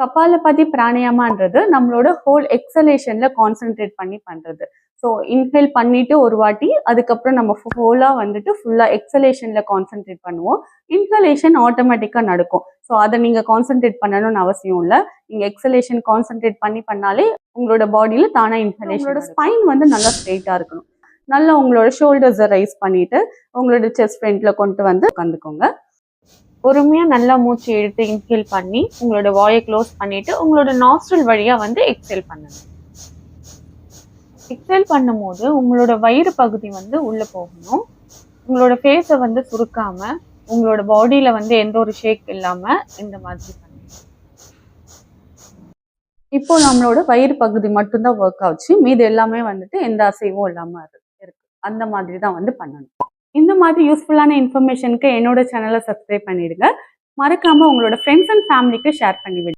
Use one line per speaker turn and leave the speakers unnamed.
கபாலபதி பிராணாயாமான்றது நம்மளோட whole எக்ஸலேஷன்ல concentrate பண்ணி பண்றது. ஸோ இன்ஹேல் பண்ணிட்டு ஒரு வாட்டி, அதுக்கப்புறம் நம்ம ஹோலா வந்துட்டு ஃபுல்லா எக்ஸலேஷன்ல கான்சென்ட்ரேட் பண்ணுவோம். இன்ஹலேஷன் ஆட்டோமேட்டிக்கா நடக்கும். ஸோ அதை நீங்க கான்சென்ட்ரேட் பண்ணணும்னு அவசியம் இல்லை. நீங்க எக்ஸலேஷன் கான்சென்ட்ரேட் பண்ணாலே உங்களோட பாடியில தானா இன்ஹலேஷன். உங்களோட ஸ்பைன் வந்து நல்லா ஸ்ட்ரெயிட்டா இருக்கணும். நல்லா உங்களோட ஷோல்டர்ஸை ரைஸ் பண்ணிட்டு உங்களோட செஸ்ட் ஃப்ரண்ட்ல கொண்டு வந்து உட்காந்துக்கோங்க. பொறுமையா நல்லா மூச்சு இழுத்து இன்ஹேல் பண்ணி உங்களோட வாயை க்ளோஸ் பண்ணிட்டு உங்களோட நாஸ்ட்ரல் வழியா வந்து எக்ஸேல் பண்ணணும். எக்ஸேல் பண்ணும்போது உங்களோட வயிறு பகுதி வந்து உள்ள போகணும். உங்களோட ஃபேஸை வந்து சுருக்காம, உங்களோட பாடியில வந்து எந்த ஒரு ஷேக் இல்லாம இந்த மாதிரி பண்ணணும். இப்போ நம்மளோட வயிறு பகுதி மட்டும்தான் ஒர்க் ஆச்சு. மீது எல்லாமே வந்துட்டு எந்த அசைவும் இல்லாம இருக்கு. அந்த மாதிரி தான் வந்து பண்ணணும். இந்த மாதிரி யூஸ்ஃபுல்லான இன்ஃபர்மேஷனுக்கு என்னோட சேனலை சப்ஸ்கிரைப் பண்ணிடுங்க. மறக்காம உங்களோட ஃப்ரெண்ட்ஸ் அண்ட் ஃபேமிலிக்கு ஷேர் பண்ணிவிடுங்க.